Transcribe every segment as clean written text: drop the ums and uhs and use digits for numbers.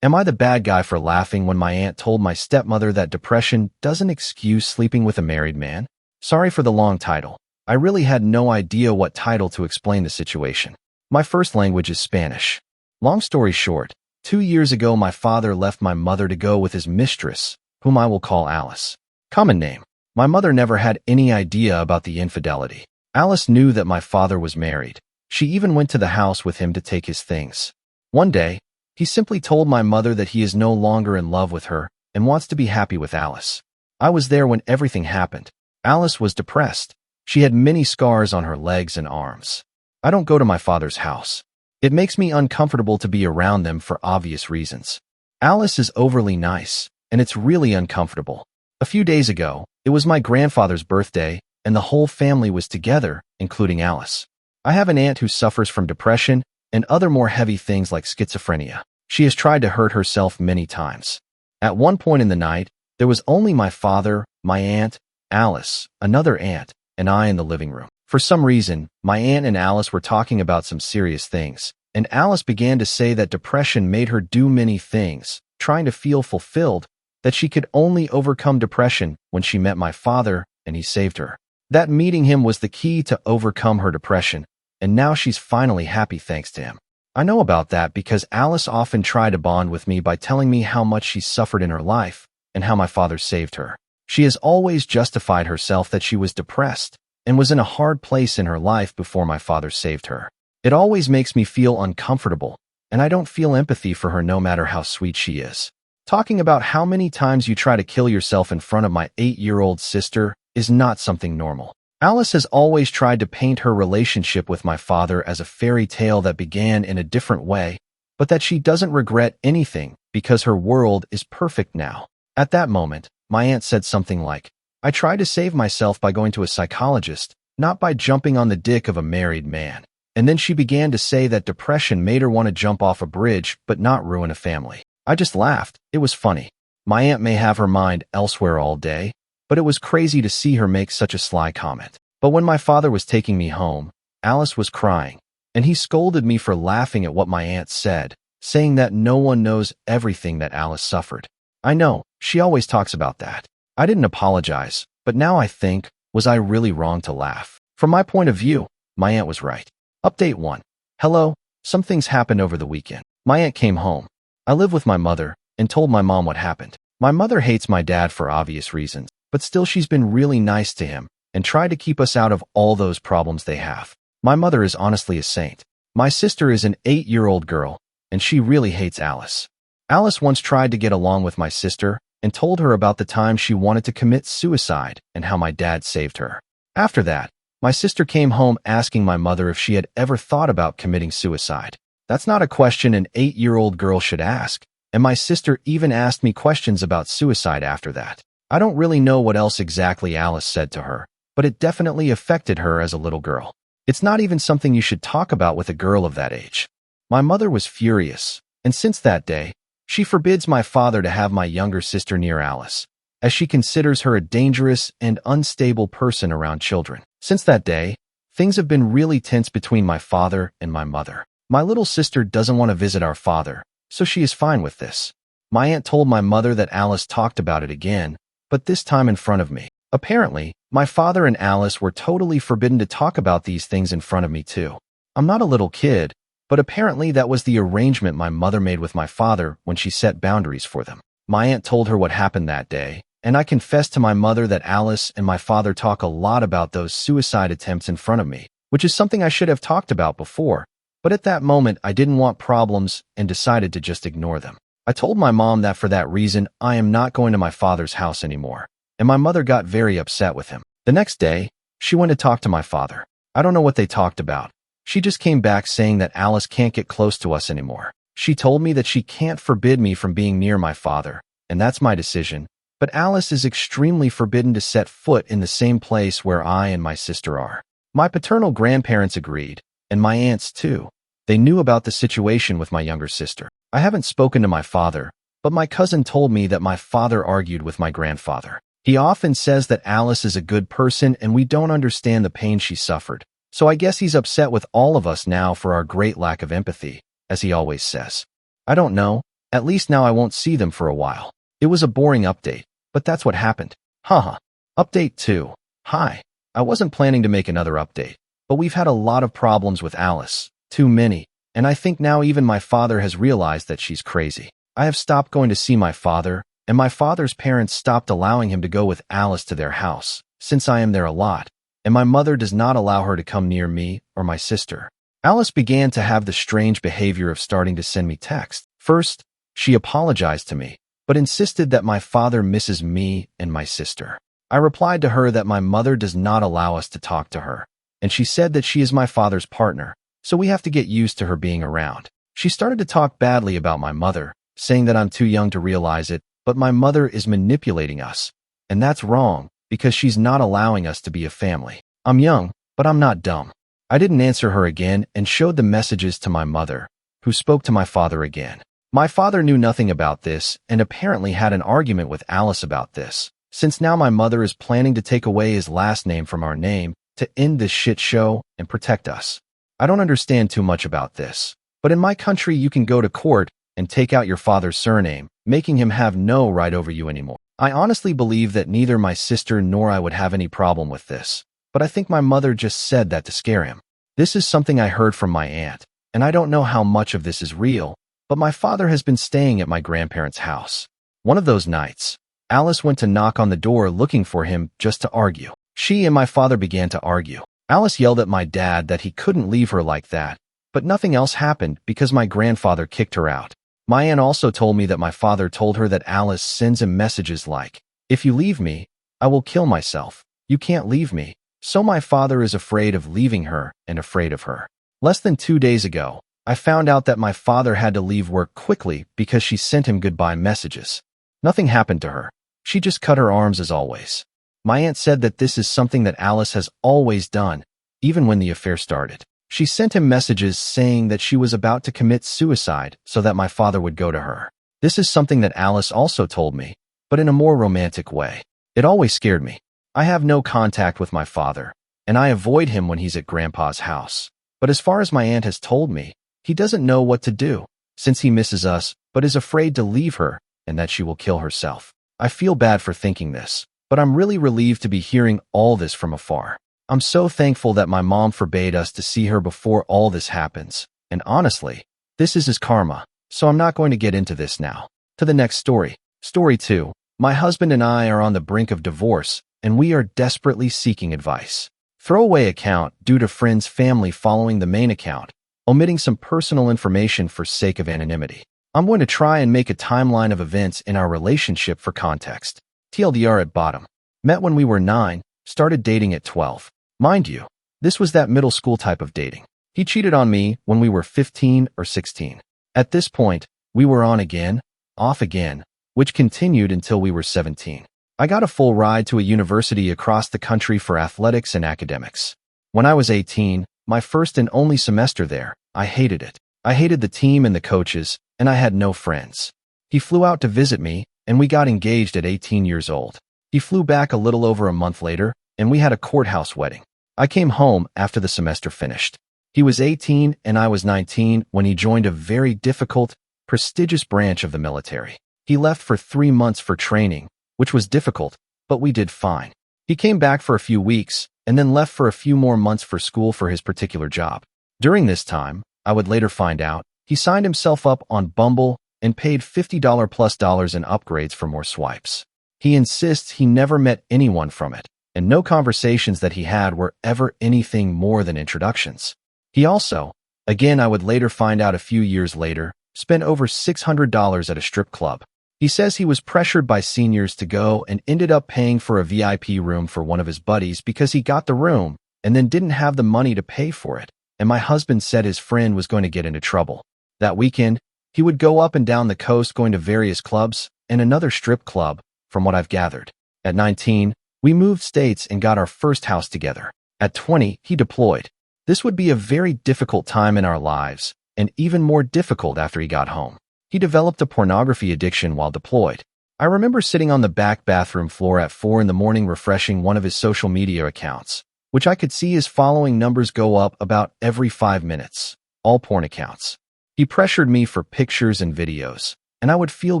Am I the bad guy for laughing when my aunt told my stepmother that depression doesn't excuse sleeping with a married man? Sorry for the long title. I really had no idea what title to explain the situation. My first language is Spanish. Long story short, 2 years ago my father left my mother to go with his mistress, whom I will call Alice. Common name. My mother never had any idea about the infidelity. Alice knew that my father was married. She even went to the house with him to take his things. One day, he simply told my mother that he is no longer in love with her and wants to be happy with Alice. I was there when everything happened. Alice was depressed. She had many scars on her legs and arms. I don't go to my father's house. It makes me uncomfortable to be around them for obvious reasons. Alice is overly nice, and it's really uncomfortable. A few days ago, it was my grandfather's birthday, and the whole family was together, including Alice. I have an aunt who suffers from depression and other more heavy things like schizophrenia. She has tried to hurt herself many times. At one point in the night, there was only my father, my aunt, Alice, another aunt, and I in the living room. For some reason, my aunt and Alice were talking about some serious things, and Alice began to say that depression made her do many things, trying to feel fulfilled, that she could only overcome depression when she met my father and he saved her. That meeting him was the key to overcome her depression, and now she's finally happy thanks to him. I know about that because Alice often tried to bond with me by telling me how much she suffered in her life and how my father saved her. She has always justified herself that she was depressed and was in a hard place in her life before my father saved her. It always makes me feel uncomfortable, and I don't feel empathy for her no matter how sweet she is. Talking about how many times you try to kill yourself in front of my 8-year-old sister is not something normal. Alice has always tried to paint her relationship with my father as a fairy tale that began in a different way, but that she doesn't regret anything because her world is perfect now. At that moment, my aunt said something like, "I tried to save myself by going to a psychologist, not by jumping on the dick of a married man." And then she began to say that depression made her want to jump off a bridge but not ruin a family. I just laughed. It was funny. My aunt may have her mind elsewhere all day, but it was crazy to see her make such a sly comment. But when my father was taking me home, Alice was crying, and he scolded me for laughing at what my aunt said, saying that no one knows everything that Alice suffered. I know, she always talks about that. I didn't apologize, but now I think, was I really wrong to laugh? From my point of view, my aunt was right. Update 1. Hello, some things happened over the weekend. My aunt came home. I live with my mother and told my mom what happened. My mother hates my dad for obvious reasons, but still she's been really nice to him and tried to keep us out of all those problems they have. My mother is honestly a saint. My sister is an 8-year-old girl, and she really hates Alice. Alice once tried to get along with my sister and told her about the time she wanted to commit suicide and how my dad saved her. After that, my sister came home asking my mother if she had ever thought about committing suicide. That's not a question an 8-year-old girl should ask, and my sister even asked me questions about suicide after that. I don't really know what else exactly Alice said to her, but it definitely affected her as a little girl. It's not even something you should talk about with a girl of that age. My mother was furious, and since that day, she forbids my father to have my younger sister near Alice, as she considers her a dangerous and unstable person around children. Since that day, things have been really tense between my father and my mother. My little sister doesn't want to visit our father, so she is fine with this. My aunt told my mother that Alice talked about it again, but this time in front of me. Apparently, my father and Alice were totally forbidden to talk about these things in front of me too. I'm not a little kid, but apparently that was the arrangement my mother made with my father when she set boundaries for them. My aunt told her what happened that day, and I confessed to my mother that Alice and my father talk a lot about those suicide attempts in front of me, which is something I should have talked about before, but at that moment I didn't want problems and decided to just ignore them. I told my mom that for that reason I am not going to my father's house anymore, and my mother got very upset with him. The next day, she went to talk to my father. I don't know what they talked about. She just came back saying that Alice can't get close to us anymore. She told me that she can't forbid me from being near my father, and that's my decision, but Alice is extremely forbidden to set foot in the same place where I and my sister are. My paternal grandparents agreed, and my aunts too. They knew about the situation with my younger sister. I haven't spoken to my father, but my cousin told me that my father argued with my grandfather. He often says that Alice is a good person and we don't understand the pain she suffered, so I guess he's upset with all of us now for our great lack of empathy, as he always says. I don't know, At least now I won't see them for a while. It was a boring update, but that's what happened. Haha. Update 2. Hi. I wasn't planning to make another update, but we've had a lot of problems with Alice. Too many. And I think now even my father has realized that she's crazy. I have stopped going to see my father, and my father's parents stopped allowing him to go with Alice to their house, since I am there a lot, and my mother does not allow her to come near me or my sister. Alice began to have the strange behavior of starting to send me texts. First, she apologized to me, but insisted that my father misses me and my sister. I replied to her that my mother does not allow us to talk to her, and she said that she is my father's partner, so we have to get used to her being around. She started to talk badly about my mother, saying that I'm too young to realize it, but my mother is manipulating us, and that's wrong because she's not allowing us to be a family. I'm young, but I'm not dumb. I didn't answer her again and showed the messages to my mother, who spoke to my father again. My father knew nothing about this and apparently had an argument with Alice about this, since now my mother is planning to take away his last name from our name to end this shit show and protect us. I don't understand too much about this, but in my country you can go to court and take out your father's surname, making him have no right over you anymore. I honestly believe that neither my sister nor I would have any problem with this, but I think my mother just said that to scare him. This is something I heard from my aunt, and I don't know how much of this is real, but my father has been staying at my grandparents' house. One of those nights, Alice went to knock on the door looking for him just to argue. She and my father began to argue. Alice yelled at my dad that he couldn't leave her like that, but nothing else happened because my grandfather kicked her out. My aunt also told me that my father told her that Alice sends him messages like, "If you leave me, I will kill myself. You can't leave me." So my father is afraid of leaving her and afraid of her. Less than 2 days ago, I found out that my father had to leave work quickly because she sent him goodbye messages. Nothing happened to her. She just cut her arms as always. My aunt said that this is something that Alice has always done, even when the affair started. She sent him messages saying that she was about to commit suicide so that my father would go to her. This is something that Alice also told me, but in a more romantic way. It always scared me. I have no contact with my father, and I avoid him when he's at Grandpa's house. But as far as my aunt has told me, he doesn't know what to do, since he misses us, but is afraid to leave her and that she will kill herself. I feel bad for thinking this, but I'm really relieved to be hearing all this from afar. I'm so thankful that my mom forbade us to see her before all this happens, and honestly, this is his karma, so I'm not going to get into this now. To the next story. Story 2. My husband and I are on the brink of divorce, and we are desperately seeking advice. Throwaway account due to friends' family following the main account, omitting some personal information for sake of anonymity. I'm going to try and make a timeline of events in our relationship for context. TLDR at bottom. Met when we were 9, started dating at 12. Mind you, this was that middle school type of dating. He cheated on me when we were 15 or 16. At this point, we were on again, off again, which continued until we were 17. I got a full ride to a university across the country for athletics and academics. When I was 18, my first and only semester there, I hated it. I hated the team and the coaches, and I had no friends. He flew out to visit me, and we got engaged at 18 years old. He flew back a little over a month later, and we had a courthouse wedding. I came home after the semester finished. He was 18 and I was 19 when he joined a very difficult, prestigious branch of the military. He left for 3 months for training, which was difficult, but we did fine. He came back for a few weeks and then left for a few more months for school for his particular job. During this time, I would later find out, he signed himself up on Bumble and paid $50 plus dollars in upgrades for more swipes. He insists he never met anyone from it, and no conversations that he had were ever anything more than introductions. He also, again I would later find out a few years later, spent over $600 at a strip club. He says he was pressured by seniors to go and ended up paying for a VIP room for one of his buddies because he got the room and then didn't have the money to pay for it, and my husband said his friend was going to get into trouble. That weekend, he would go up and down the coast going to various clubs and another strip club, from what I've gathered. At 19, we moved states and got our first house together. At 20, he deployed. This would be a very difficult time in our lives, and even more difficult after he got home. He developed a pornography addiction while deployed. I remember sitting on the back bathroom floor at 4 in the morning refreshing one of his social media accounts, which I could see his following numbers go up about every 5 minutes. All porn accounts. He pressured me for pictures and videos, and I would feel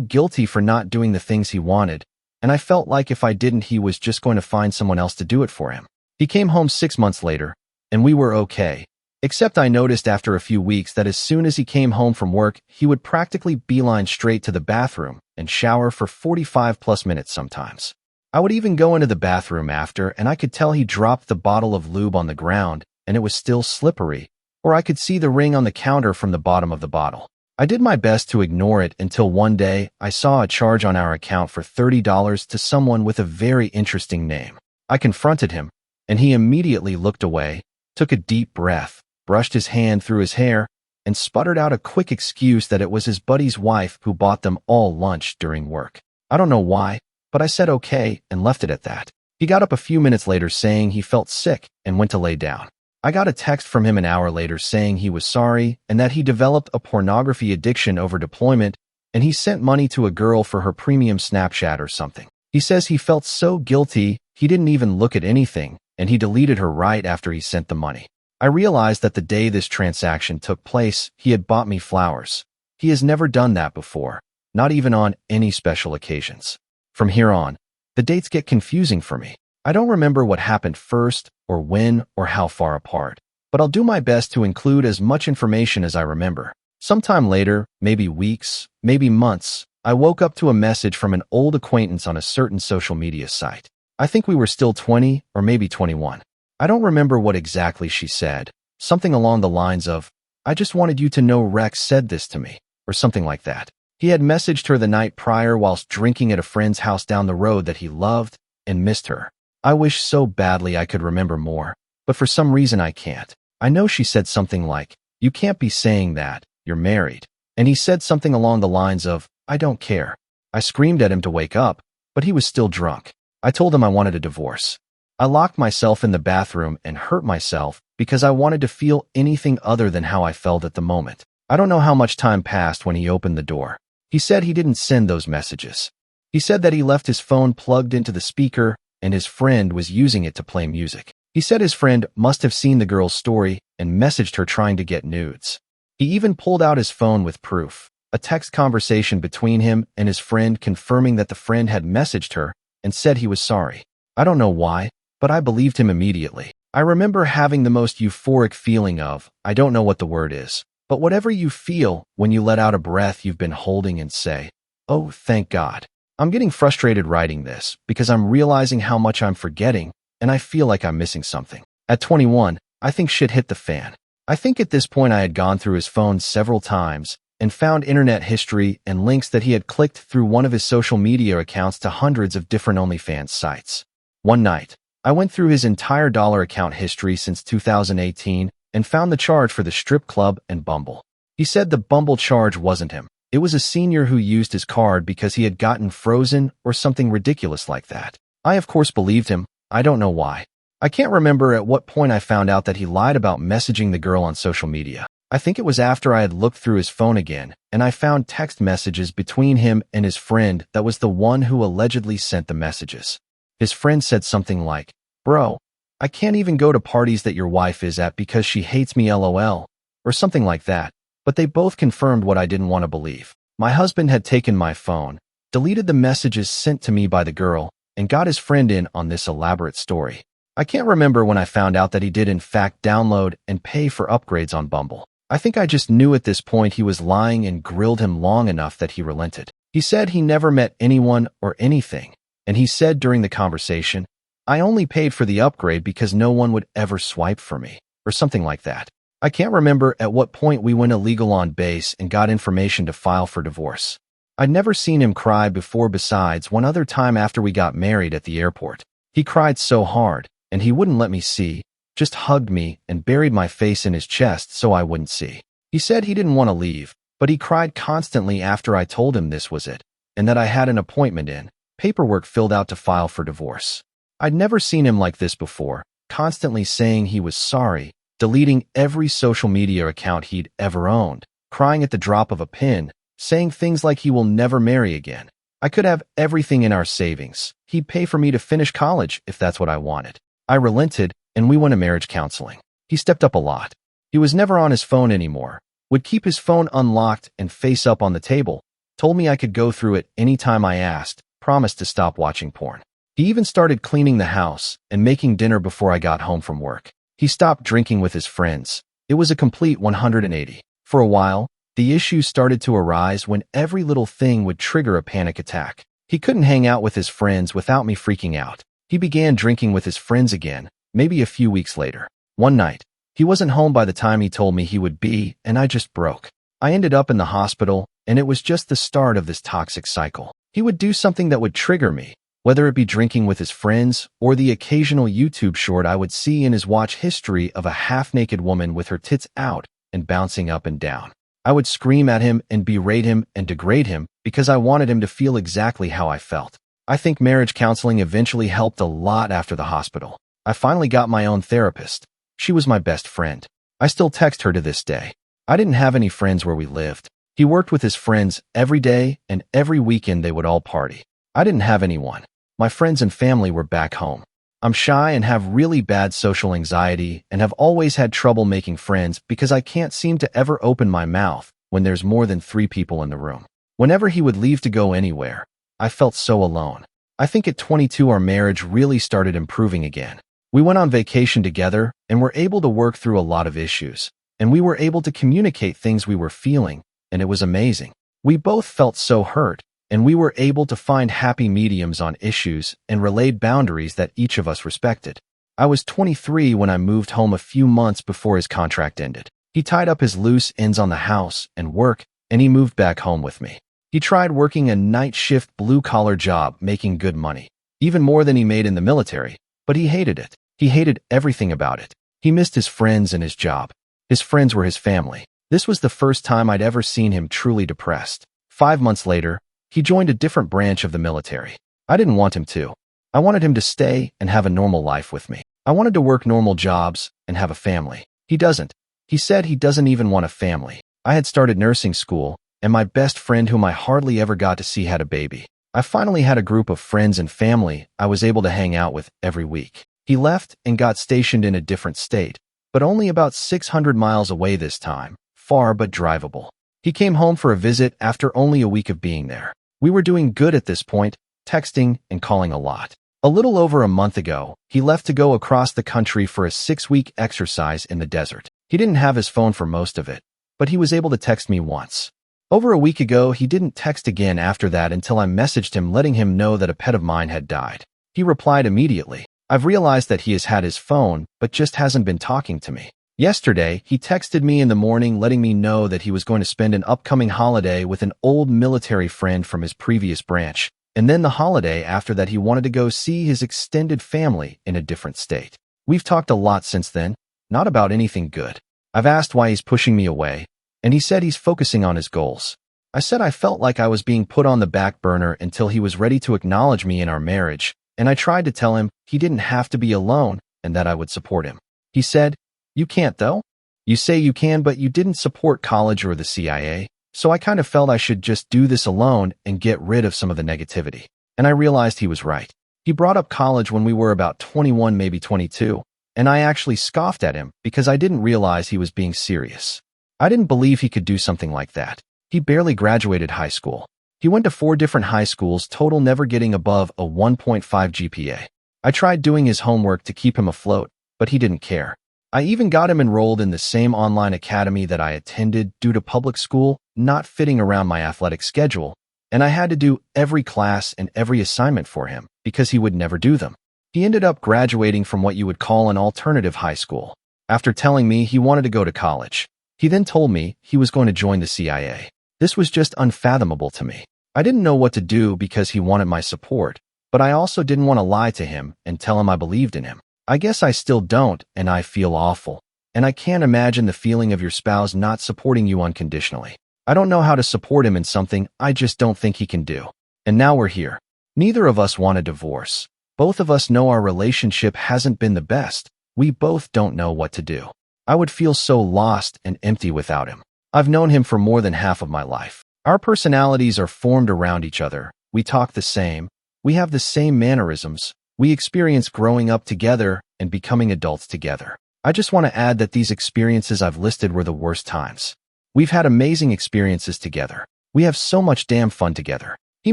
guilty for not doing the things he wanted, and I felt like if I didn't, he was just going to find someone else to do it for him. He came home 6 months later, and we were okay. Except I noticed after a few weeks that as soon as he came home from work, he would practically beeline straight to the bathroom and shower for 45+ minutes sometimes. I would even go into the bathroom after, and I could tell he dropped the bottle of lube on the ground, and it was still slippery, or I could see the ring on the counter from the bottom of the bottle. I did my best to ignore it until one day I saw a charge on our account for $30 to someone with a very interesting name. I confronted him, and he immediately looked away, took a deep breath, brushed his hand through his hair, and sputtered out a quick excuse that it was his buddy's wife who bought them all lunch during work. I don't know why, but I said okay and left it at that. He got up a few minutes later saying he felt sick and went to lay down. I got a text from him an hour later saying he was sorry and that he developed a pornography addiction over deployment, and he sent money to a girl for her premium Snapchat or something. He says he felt so guilty he didn't even look at anything, and he deleted her right after he sent the money. I realized that the day this transaction took place, he had bought me flowers. He has never done that before, not even on any special occasions. From here on, the dates get confusing for me. I don't remember what happened first, or when, or how far apart, but I'll do my best to include as much information as I remember. Sometime later, maybe weeks, maybe months, I woke up to a message from an old acquaintance on a certain social media site. I think we were still 20 or maybe 21. I don't remember what exactly she said, something along the lines of, "I just wanted you to know Rex said this to me," or something like that. He had messaged her the night prior whilst drinking at a friend's house down the road that he loved and missed her. I wish so badly I could remember more, but for some reason I can't. I know she said something like, "You can't be saying that, you're married." And he said something along the lines of, "I don't care." I screamed at him to wake up, but he was still drunk. I told him I wanted a divorce. I locked myself in the bathroom and hurt myself because I wanted to feel anything other than how I felt at the moment. I don't know how much time passed when he opened the door. He said he didn't send those messages. He said that he left his phone plugged into the speaker and his friend was using it to play music. He said his friend must have seen the girl's story and messaged her trying to get nudes. He even pulled out his phone with proof, a text conversation between him and his friend confirming that the friend had messaged her and said he was sorry. I don't know why, but I believed him immediately. I remember having the most euphoric feeling of, I don't know what the word is, but whatever you feel when you let out a breath you've been holding and say, "Oh, thank God." I'm getting frustrated writing this because I'm realizing how much I'm forgetting and I feel like I'm missing something. At 21, I think shit hit the fan. I think at this point I had gone through his phone several times and found internet history and links that he had clicked through one of his social media accounts to hundreds of different OnlyFans sites. One night, I went through his entire dollar account history since 2018 and found the charge for the strip club and Bumble. He said the Bumble charge wasn't him. It was a senior who used his card because he had gotten frozen or something ridiculous like that. I of course believed him. I don't know why. I can't remember at what point I found out that he lied about messaging the girl on social media. I think it was after I had looked through his phone again and I found text messages between him and his friend that was the one who allegedly sent the messages. His friend said something like, "Bro, I can't even go to parties that your wife is at because she hates me LOL," or something like that, but they both confirmed what I didn't want to believe. My husband had taken my phone, deleted the messages sent to me by the girl, and got his friend in on this elaborate story. I can't remember when I found out that he did in fact download and pay for upgrades on Bumble. I think I just knew at this point he was lying and grilled him long enough that he relented. He said he never met anyone or anything, and he said during the conversation, "I only paid for the upgrade because no one would ever swipe for me," or something like that. I can't remember at what point we went illegal on base and got information to file for divorce. I'd never seen him cry before besides one other time after we got married at the airport. He cried so hard, and he wouldn't let me see, just hugged me and buried my face in his chest so I wouldn't see. He said he didn't want to leave, but he cried constantly after I told him this was it, and that I had an appointment in, paperwork filled out to file for divorce. I'd never seen him like this before, constantly saying he was sorry, deleting every social media account he'd ever owned, crying at the drop of a pin, saying things like he will never marry again. I could have everything in our savings. He'd pay for me to finish college if that's what I wanted. I relented, and we went to marriage counseling. He stepped up a lot. He was never on his phone anymore, would keep his phone unlocked and face up on the table, told me I could go through it anytime I asked, promised to stop watching porn. He even started cleaning the house and making dinner before I got home from work. He stopped drinking with his friends. It was a complete 180. For a while, the issues started to arise when every little thing would trigger a panic attack. He couldn't hang out with his friends without me freaking out. He began drinking with his friends again, maybe a few weeks later. One night, he wasn't home by the time he told me he would be, and I just broke. I ended up in the hospital, and it was just the start of this toxic cycle. He would do something that would trigger me, whether it be drinking with his friends or the occasional YouTube short I would see in his watch history of a half-naked woman with her tits out and bouncing up and down. I would scream at him and berate him and degrade him because I wanted him to feel exactly how I felt. I think marriage counseling eventually helped a lot after the hospital. I finally got my own therapist. She was my best friend. I still text her to this day. I didn't have any friends where we lived. He worked with his friends every day, and every weekend they would all party. I didn't have anyone. My friends and family were back home. I'm shy and have really bad social anxiety and have always had trouble making friends because I can't seem to ever open my mouth when there's more than 3 people in the room. Whenever he would leave to go anywhere, I felt so alone. I think at 22 our marriage really started improving again. We went on vacation together and were able to work through a lot of issues, and we were able to communicate things we were feeling, and it was amazing. We both felt so hurt, and we were able to find happy mediums on issues and relayed boundaries that each of us respected. I was 23 when I moved home a few months before his contract ended. He tied up his loose ends on the house and work, and he moved back home with me. He tried working a night shift blue-collar job making good money, even more than he made in the military, but he hated it. He hated everything about it. He missed his friends and his job. His friends were his family. This was the first time I'd ever seen him truly depressed. 5 months later, he joined a different branch of the military. I didn't want him to. I wanted him to stay and have a normal life with me. I wanted to work normal jobs and have a family. He doesn't. He said he doesn't even want a family. I had started nursing school, and my best friend whom I hardly ever got to see had a baby. I finally had a group of friends and family I was able to hang out with every week. He left and got stationed in a different state, but only about 600 miles away this time, far but drivable. He came home for a visit after only a week of being there. We were doing good at this point, texting and calling a lot. A little over a month ago, he left to go across the country for a 6-week exercise in the desert. He didn't have his phone for most of it, but he was able to text me once. Over a week ago, he didn't text again after that until I messaged him letting him know that a pet of mine had died. He replied immediately. I've realized that he has had his phone, but just hasn't been talking to me. Yesterday, he texted me in the morning letting me know that he was going to spend an upcoming holiday with an old military friend from his previous branch, and then the holiday after that he wanted to go see his extended family in a different state. We've talked a lot since then, not about anything good. I've asked why he's pushing me away, and he said he's focusing on his goals. I said I felt like I was being put on the back burner until he was ready to acknowledge me in our marriage, and I tried to tell him he didn't have to be alone and that I would support him. He said, "You can't though? You say you can, but you didn't support college or the CIA, so I kind of felt I should just do this alone and get rid of some of the negativity." And I realized he was right. He brought up college when we were about 21, maybe 22, and I actually scoffed at him because I didn't realize he was being serious. I didn't believe he could do something like that. He barely graduated high school. He went to 4 different high schools, total never getting above a 1.5 GPA. I tried doing his homework to keep him afloat, but he didn't care. I even got him enrolled in the same online academy that I attended due to public school not fitting around my athletic schedule, and I had to do every class and every assignment for him because he would never do them. He ended up graduating from what you would call an alternative high school. After telling me he wanted to go to college, he then told me he was going to join the CIA. This was just unfathomable to me. I didn't know what to do because he wanted my support, but I also didn't want to lie to him and tell him I believed in him. I guess I still don't, and I feel awful. And I can't imagine the feeling of your spouse not supporting you unconditionally. I don't know how to support him in something I just don't think he can do. And now we're here. Neither of us want a divorce. Both of us know our relationship hasn't been the best. We both don't know what to do. I would feel so lost and empty without him. I've known him for more than half of my life. Our personalities are formed around each other. We talk the same. We have the same mannerisms. We experience growing up together and becoming adults together. I just want to add that these experiences I've listed were the worst times. We've had amazing experiences together. We have so much damn fun together. He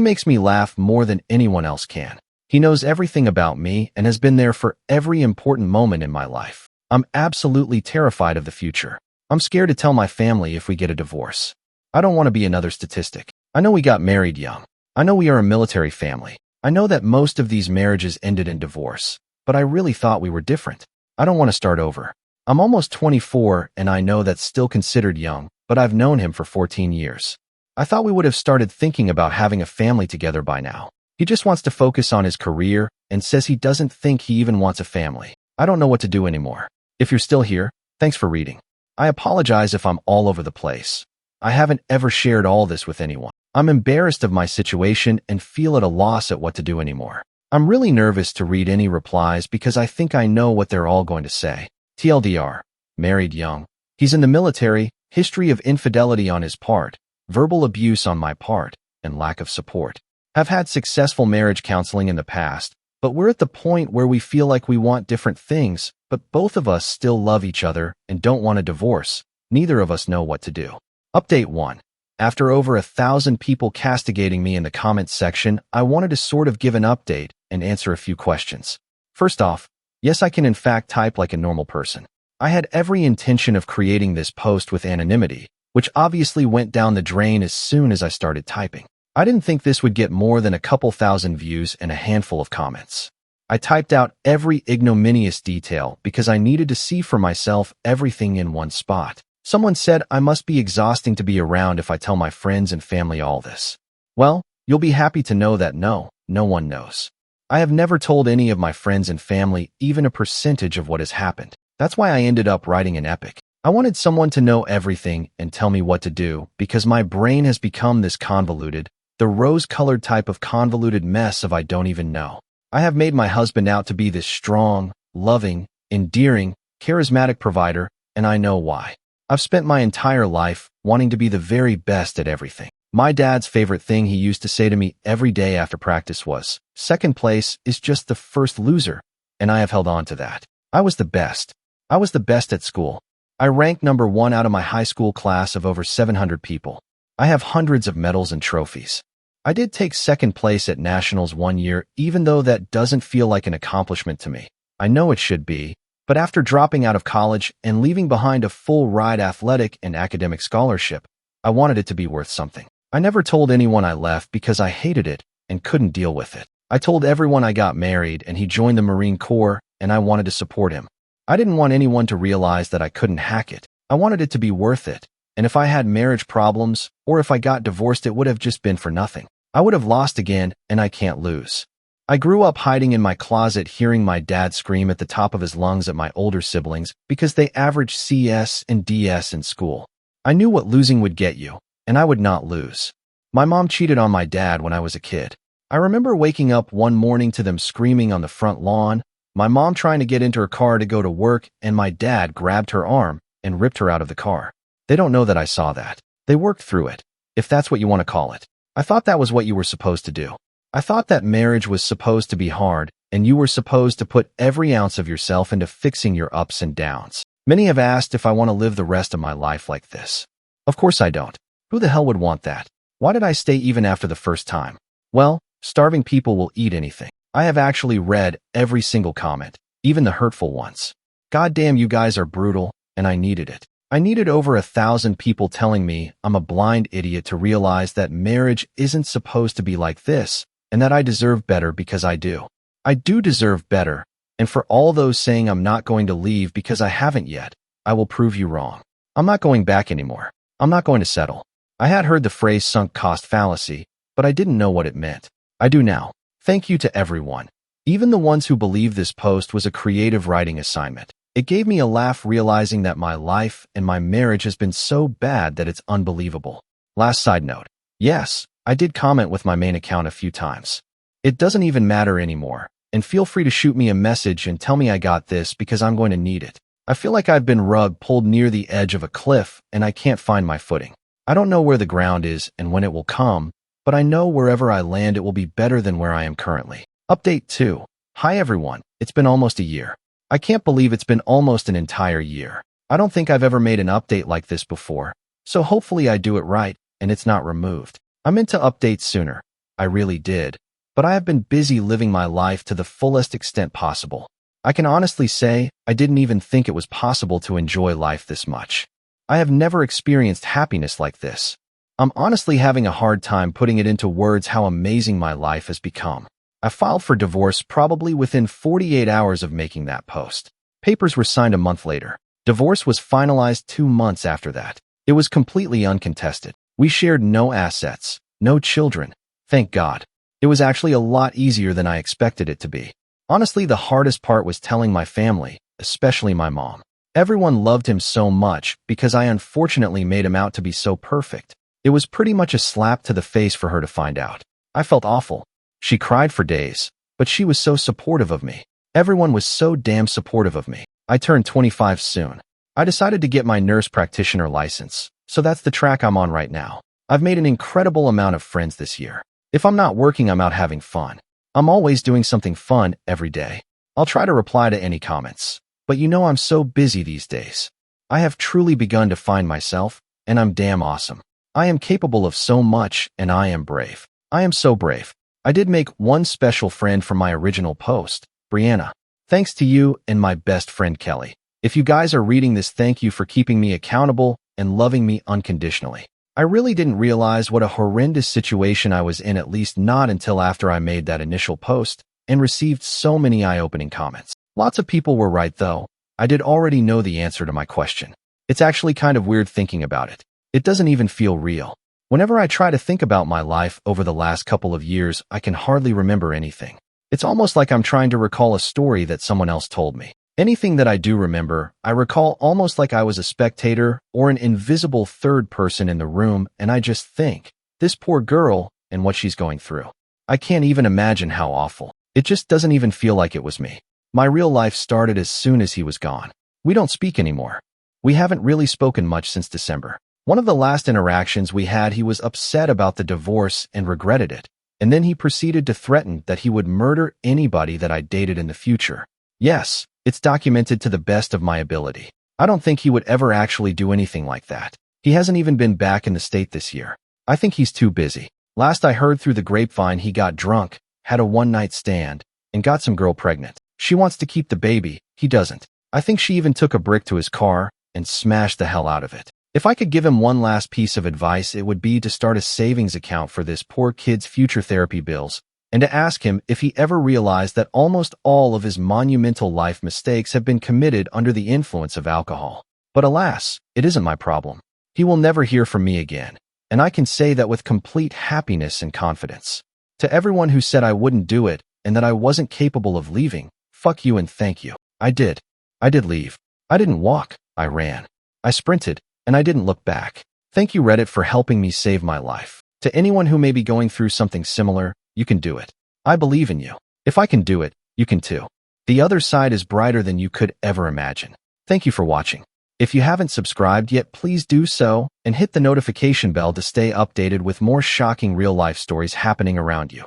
makes me laugh more than anyone else can. He knows everything about me and has been there for every important moment in my life. I'm absolutely terrified of the future. I'm scared to tell my family if we get a divorce. I don't want to be another statistic. I know we got married young. I know we are a military family. I know that most of these marriages ended in divorce, but I really thought we were different. I don't want to start over. I'm almost 24 and I know that's still considered young, but I've known him for 14 years. I thought we would have started thinking about having a family together by now. He just wants to focus on his career and says he doesn't think he even wants a family. I don't know what to do anymore. If you're still here, thanks for reading. I apologize if I'm all over the place. I haven't ever shared all this with anyone. I'm embarrassed of my situation and feel at a loss at what to do anymore. I'm really nervous to read any replies because I think I know what they're all going to say. TLDR, married young. He's in the military, history of infidelity on his part, verbal abuse on my part, and lack of support. I've had successful marriage counseling in the past, but we're at the point where we feel like we want different things, but both of us still love each other and don't want a divorce. Neither of us know what to do. Update 1. After over 1,000 people castigating me in the comments section, I wanted to sort of give an update and answer a few questions. First off, yes, I can in fact type like a normal person. I had every intention of creating this post with anonymity, which obviously went down the drain as soon as I started typing. I didn't think this would get more than a couple thousand views and a handful of comments. I typed out every ignominious detail because I needed to see for myself everything in one spot. Someone said I must be exhausting to be around if I tell my friends and family all this. Well, you'll be happy to know that no one knows. I have never told any of my friends and family even a percentage of what has happened. That's why I ended up writing an epic. I wanted someone to know everything and tell me what to do because my brain has become this convoluted, the rose-colored type of convoluted mess of I don't even know. I have made my husband out to be this strong, loving, endearing, charismatic provider, and I know why. I've spent my entire life wanting to be the very best at everything. My dad's favorite thing he used to say to me every day after practice was, "Second place is just the first loser," and I have held on to that. I was the best. I was the best at school. I ranked number 1 out of my high school class of over 700 people. I have hundreds of medals and trophies. I did take second place at nationals one year, even though that doesn't feel like an accomplishment to me. I know it should be, but after dropping out of college and leaving behind a full-ride athletic and academic scholarship, I wanted it to be worth something. I never told anyone I left because I hated it and couldn't deal with it. I told everyone I got married and he joined the Marine Corps and I wanted to support him. I didn't want anyone to realize that I couldn't hack it. I wanted it to be worth it. And if I had marriage problems or if I got divorced, it would have just been for nothing. I would have lost again and I can't lose. I grew up hiding in my closet hearing my dad scream at the top of his lungs at my older siblings because they averaged CS and DS in school. I knew what losing would get you, and I would not lose. My mom cheated on my dad when I was a kid. I remember waking up one morning to them screaming on the front lawn, my mom trying to get into her car to go to work, and my dad grabbed her arm and ripped her out of the car. They don't know that I saw that. They worked through it, if that's what you want to call it. I thought that was what you were supposed to do. I thought that marriage was supposed to be hard, and you were supposed to put every ounce of yourself into fixing your ups and downs. Many have asked if I want to live the rest of my life like this. Of course I don't. Who the hell would want that? Why did I stay even after the first time? Well, starving people will eat anything. I have actually read every single comment, even the hurtful ones. Goddamn, you guys are brutal, and I needed it. I needed over 1,000 people telling me I'm a blind idiot to realize that marriage isn't supposed to be like this, and that I deserve better because I do. I do deserve better, and for all those saying I'm not going to leave because I haven't yet, I will prove you wrong. I'm not going back anymore. I'm not going to settle. I had heard the phrase sunk cost fallacy, but I didn't know what it meant. I do now. Thank you to everyone. Even the ones who believe this post was a creative writing assignment. It gave me a laugh realizing that my life and my marriage has been so bad that it's unbelievable. Last side note. Yes, I did comment with my main account a few times. It doesn't even matter anymore, and feel free to shoot me a message and tell me I got this because I'm going to need it. I feel like I've been pulled near the edge of a cliff and I can't find my footing. I don't know where the ground is and when it will come, but I know wherever I land it will be better than where I am currently. Update 2. Hi everyone, it's been almost a year. I can't believe it's been almost an entire year. I don't think I've ever made an update like this before, so hopefully I do it right. and it's not removed. I meant to update sooner. I really did. But I have been busy living my life to the fullest extent possible. I can honestly say I didn't even think it was possible to enjoy life this much. I have never experienced happiness like this. I'm honestly having a hard time putting it into words how amazing my life has become. I filed for divorce probably within 48 hours of making that post. Papers were signed a month later. Divorce was finalized 2 months after that. It was completely uncontested. We shared no assets, no children. Thank God. It was actually a lot easier than I expected it to be. Honestly, the hardest part was telling my family, especially my mom. Everyone loved him so much because I unfortunately made him out to be so perfect. It was pretty much a slap to the face for her to find out. I felt awful. She cried for days, but she was so supportive of me. Everyone was so damn supportive of me. I turned 25 soon. I decided to get my nurse practitioner license, so that's the track I'm on right now. I've made an incredible amount of friends this year. If I'm not working, I'm out having fun. I'm always doing something fun every day. I'll try to reply to any comments, but you know I'm so busy these days. I have truly begun to find myself, and I'm damn awesome. I am capable of so much, and I am brave. I am so brave. I did make one special friend from my original post, Brianna. Thanks to you and my best friend Kelly. If you guys are reading this, thank you for keeping me accountable and loving me unconditionally. I really didn't realize what a horrendous situation I was in, at least not until after I made that initial post and received so many eye-opening comments. Lots of people were right though. I did already know the answer to my question. It's actually kind of weird thinking about it. It doesn't even feel real. Whenever I try to think about my life over the last couple of years, I can hardly remember anything. It's almost like I'm trying to recall a story that someone else told me. Anything that I do remember, I recall almost like I was a spectator or an invisible third person in the room, and I just think, this poor girl and what she's going through. I can't even imagine how awful. It just doesn't even feel like it was me. My real life started as soon as he was gone. We don't speak anymore. We haven't really spoken much since December. One of the last interactions we had, he was upset about the divorce and regretted it. And then he proceeded to threaten that he would murder anybody that I dated in the future. Yes, it's documented to the best of my ability. I don't think he would ever actually do anything like that. He hasn't even been back in the state this year. I think he's too busy. Last I heard through the grapevine, he got drunk, had a one-night stand, and got some girl pregnant. She wants to keep the baby. He doesn't. I think she even took a brick to his car and smashed the hell out of it. If I could give him one last piece of advice, it would be to start a savings account for this poor kid's future therapy bills, and to ask him if he ever realized that almost all of his monumental life mistakes have been committed under the influence of alcohol. But alas, it isn't my problem. He will never hear from me again, and I can say that with complete happiness and confidence. To everyone who said I wouldn't do it and that I wasn't capable of leaving, fuck you and thank you. I did. I did leave. I didn't walk. I ran. I sprinted, and I didn't look back. Thank you, Reddit, for helping me save my life. To anyone who may be going through something similar, you can do it. I believe in you. If I can do it, you can too. The other side is brighter than you could ever imagine. Thank you for watching. If you haven't subscribed yet, please do so and hit the notification bell to stay updated with more shocking real-life stories happening around you.